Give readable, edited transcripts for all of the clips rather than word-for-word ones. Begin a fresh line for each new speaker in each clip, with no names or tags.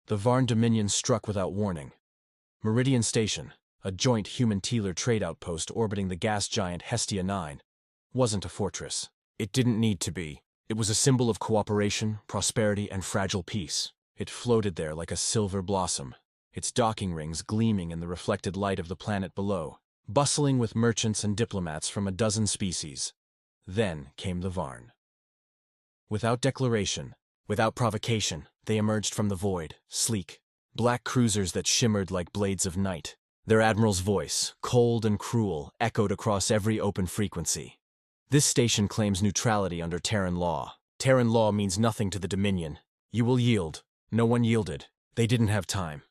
The Varn Dominion struck without warning. Meridian Station, a joint human-Teeler trade outpost orbiting the gas giant Hestia 9, wasn't a fortress. It didn't need to be. It was a symbol of cooperation, prosperity, and fragile peace. It floated there like a silver blossom, its docking rings gleaming in the reflected light of the planet below, bustling with merchants and diplomats from a dozen species. Then came the Varn. Without declaration, without provocation, they emerged from the void, sleek, black cruisers that shimmered like blades of night. Their admiral's voice, cold and cruel, echoed across every open frequency. This station claims neutrality under Terran law. Terran law means nothing to the Dominion. You will yield. No one yielded. They didn't have time.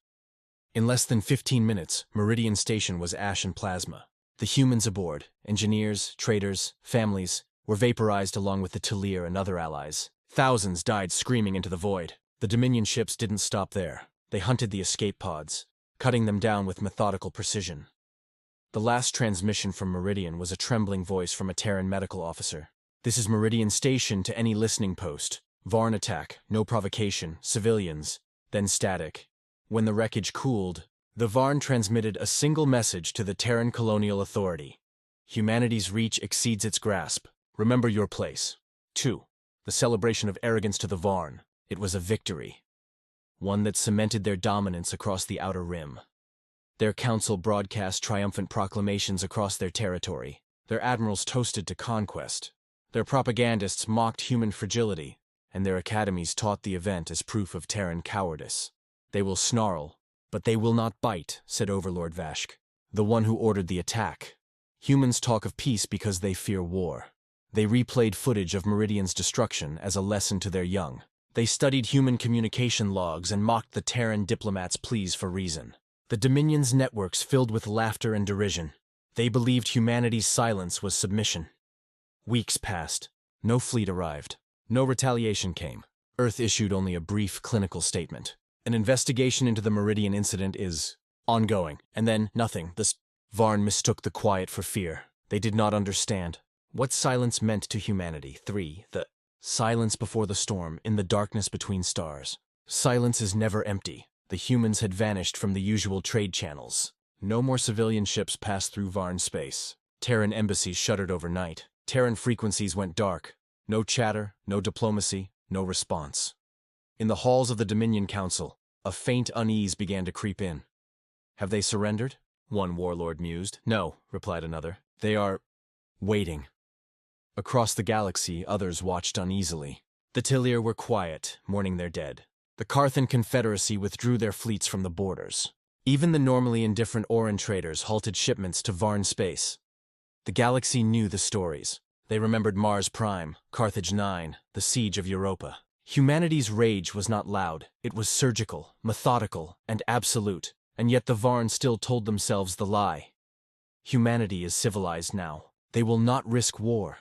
In less than 15 minutes, Meridian Station was ash and plasma. The humans aboard, engineers, traders, families, were vaporized along with the Telir and other allies. Thousands died screaming into the void. The Dominion ships didn't stop there. They hunted the escape pods, cutting them down with methodical precision. The last transmission from Meridian was a trembling voice from a Terran medical officer. "This is Meridian Station to any listening post. Varn attack, no provocation, civilians." Then static. When the wreckage cooled, the Varn transmitted a single message to the Terran Colonial Authority. "Humanity's reach exceeds its grasp. Remember your place." 2. The celebration of arrogance to the Varn. It was a victory. One that cemented their dominance across the Outer Rim. Their council broadcast triumphant proclamations across their territory. Their admirals toasted to conquest. Their propagandists mocked human fragility, and their academies taught the event as proof of Terran cowardice. "They will snarl, but they will not bite," said Overlord Vashk, the one who ordered the attack. Humans talk of peace because they fear war. They replayed footage of Meridian's destruction as a lesson to their young. They studied human communication logs and mocked the Terran diplomats' pleas for reason. The Dominion's networks filled with laughter and derision. They believed humanity's silence was submission. Weeks passed. No fleet arrived. No retaliation came. Earth issued only a brief clinical statement. "An investigation into the Meridian incident is ongoing." And then nothing. The Varn mistook the quiet for fear. They did not understand what silence meant to humanity. 3. The silence before the storm, in the darkness between stars. Silence is never empty. The humans had vanished from the usual trade channels. No more civilian ships passed through Varn space. Terran embassies shuttered overnight. Terran frequencies went dark. No chatter, no diplomacy, no response. In the halls of the Dominion Council, a faint unease began to creep in. "Have they surrendered?" one warlord mused. "No," replied another. "They are waiting." Across the galaxy, others watched uneasily. The Telir were quiet, mourning their dead. The Carthan Confederacy withdrew their fleets from the borders. Even the normally indifferent Oran traders halted shipments to Varn space. The galaxy knew the stories. They remembered Mars Prime, Carthage 9, the siege of Europa. Humanity's rage was not loud. It was surgical, methodical, and absolute. And yet the Varn still told themselves the lie. Humanity is civilized now. They will not risk war.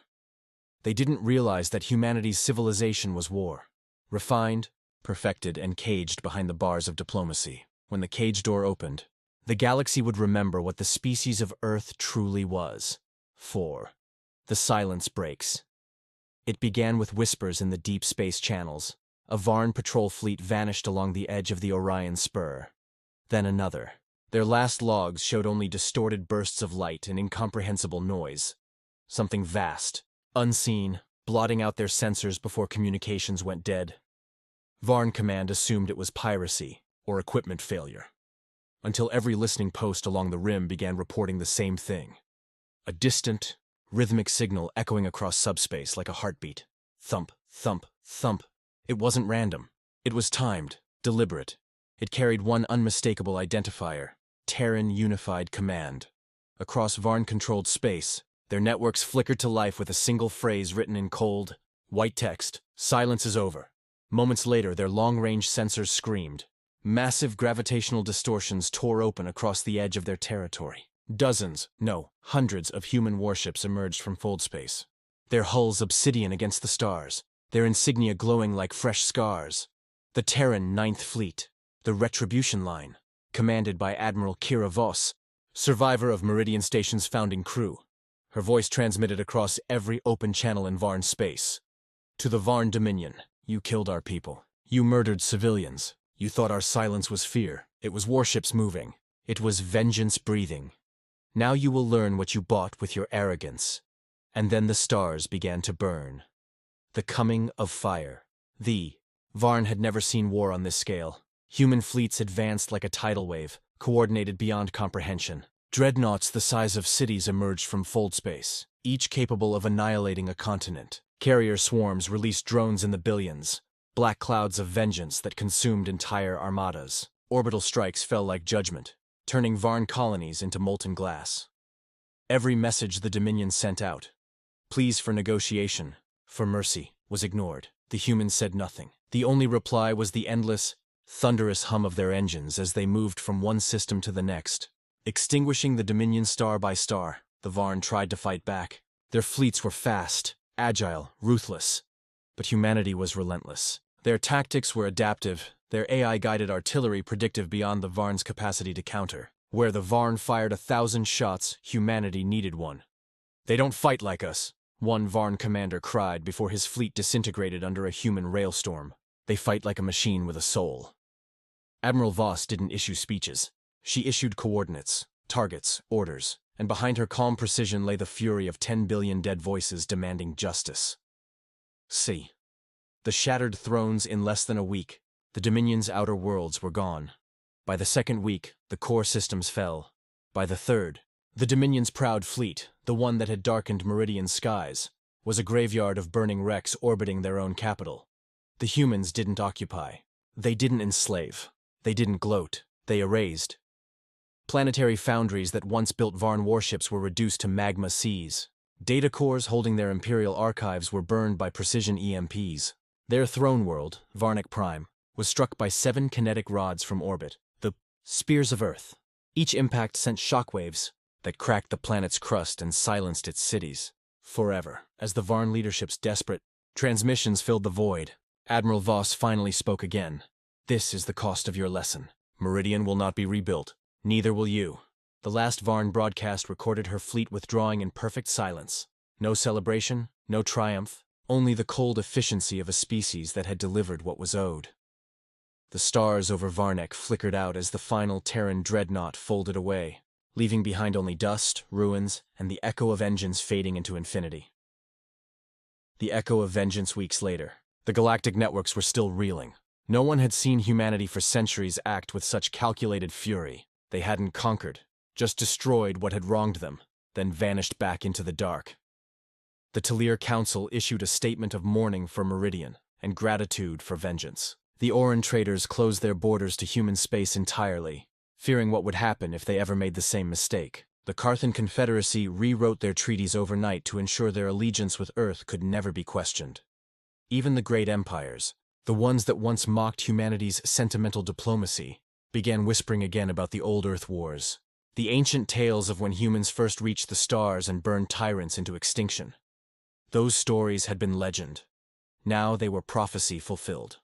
They didn't realize that humanity's civilization was war. Refined, perfected, and caged behind the bars of diplomacy. When the cage door opened, the galaxy would remember what the species of Earth truly was. 4. The silence breaks. It began with whispers in the deep space channels. A Varn patrol fleet vanished along the edge of the Orion Spur. Then another. Their last logs showed only distorted bursts of light and incomprehensible noise. Something vast, unseen, blotting out their sensors before communications went dead. Varn Command assumed it was piracy or equipment failure, until every listening post along the rim began reporting the same thing. A distant, rhythmic signal echoing across subspace like a heartbeat. Thump, thump, thump. It wasn't random. It was timed, deliberate. It carried one unmistakable identifier: Terran Unified Command. Across Varn-controlled space, their networks flickered to life with a single phrase written in cold, white text: "Silence is over." Moments later, their long-range sensors screamed. Massive gravitational distortions tore open across the edge of their territory. Dozens, no, hundreds of human warships emerged from fold space. Their hulls obsidian against the stars, their insignia glowing like fresh scars. The Terran Ninth Fleet, the Retribution Line, commanded by Admiral Kira Voss, survivor of Meridian Station's founding crew. Her voice transmitted across every open channel in Varn space. "To the Varn Dominion, you killed our people. You murdered civilians. You thought our silence was fear. It was warships moving. It was vengeance breathing. Now you will learn what you bought with your arrogance. And then the stars began to burn. The coming of fire. Varn had never seen war on this scale. Human fleets advanced like a tidal wave, coordinated beyond comprehension. Dreadnoughts the size of cities emerged from fold space, each capable of annihilating a continent. Carrier swarms released drones in the billions, black clouds of vengeance that consumed entire armadas. Orbital strikes fell like judgment, turning Varn colonies into molten glass. Every message the Dominion sent out, pleas for negotiation, for mercy, was ignored. The humans said nothing. The only reply was the endless, thunderous hum of their engines as they moved from one system to the next. Extinguishing the Dominion star by star, the Varn tried to fight back. Their fleets were fast, agile, ruthless. But humanity was relentless. Their tactics were adaptive, their AI-guided artillery predictive beyond the Varn's capacity to counter. Where the Varn fired 1,000 shots, humanity needed one. "They don't fight like us," one Varn commander cried before his fleet disintegrated under a human railstorm. "They fight like a machine with a soul." Admiral Voss didn't issue speeches. She issued coordinates, targets, orders, and behind her calm precision lay the fury of 10 billion dead voices demanding justice. See. The shattered thrones in less than a week, the Dominion's outer worlds were gone. By the second week, the core systems fell. By the third, the Dominion's proud fleet, the one that had darkened Meridian skies, was a graveyard of burning wrecks orbiting their own capital. The humans didn't occupy. They didn't enslave. They didn't gloat. They erased. Planetary foundries that once built Varn warships were reduced to magma seas. Data cores holding their imperial archives were burned by precision EMPs. Their throne world, Varnic Prime, was struck by 7 kinetic rods from orbit, the spears of Earth. Each impact sent shockwaves that cracked the planet's crust and silenced its cities. Forever, as the Varn leadership's desperate transmissions filled the void, Admiral Voss finally spoke again. "This is the cost of your lesson. Meridian will not be rebuilt. Neither will you." The last Varn broadcast recorded her fleet withdrawing in perfect silence. No celebration, no triumph, only the cold efficiency of a species that had delivered what was owed. The stars over Varnek flickered out as the final Terran dreadnought folded away, leaving behind only dust, ruins, and the echo of engines fading into infinity. The echo of vengeance weeks later. The galactic networks were still reeling. No one had seen humanity for centuries act with such calculated fury. They hadn't conquered, just destroyed what had wronged them, then vanished back into the dark. The Talir Council issued a statement of mourning for Meridian and gratitude for vengeance. The Oran traders closed their borders to human space entirely, fearing what would happen if they ever made the same mistake. The Carthan Confederacy rewrote their treaties overnight to ensure their allegiance with Earth could never be questioned. Even the great empires, the ones that once mocked humanity's sentimental diplomacy, began whispering again about the old Earth wars, the ancient tales of when humans first reached the stars and burned tyrants into extinction. Those stories had been legend. Now they were prophecy fulfilled.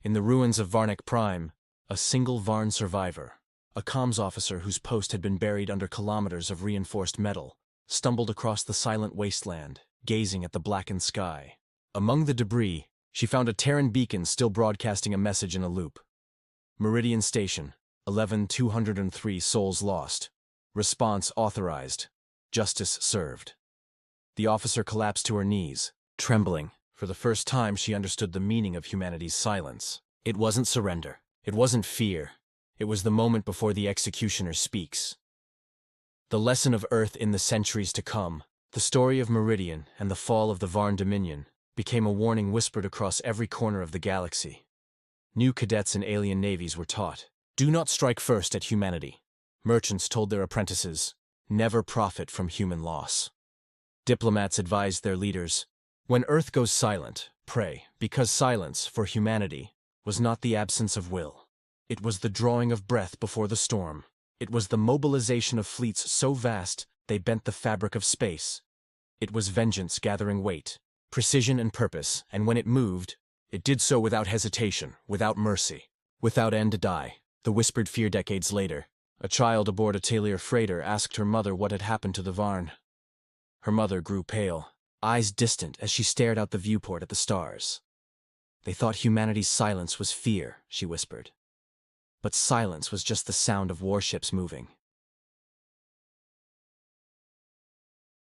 In the ruins of Varnek Prime, a single Varn survivor, a comms officer whose post had been buried under kilometers of reinforced metal, stumbled across the silent wasteland, gazing at the blackened sky. Among the debris, she found a Terran beacon still broadcasting a message in a loop. Meridian Station, 11-203 souls lost. Response authorized. Justice served. The officer collapsed to her knees, trembling. For the first time, she understood the meaning of humanity's silence. It wasn't surrender. It wasn't fear. It was the moment before the executioner speaks. The lesson of Earth in the centuries to come, the story of Meridian and the fall of the Varn Dominion, became a warning whispered across every corner of the galaxy. New cadets in alien navies were taught, "Do not strike first at humanity." Merchants told their apprentices, "Never profit from human loss." Diplomats advised their leaders, "When Earth goes silent, pray, because silence, for humanity, was not the absence of will. It was the drawing of breath before the storm. It was the mobilization of fleets so vast they bent the fabric of space. It was vengeance gathering weight, precision and purpose, and when it moved, it did so without hesitation, without mercy, without end to die." The whispered fear decades later, a child aboard a Talir freighter asked her mother what had happened to the Varn. Her mother grew pale, eyes distant as she stared out the viewport at the stars. They thought humanity's silence was fear, she whispered. But silence was just the sound of warships moving.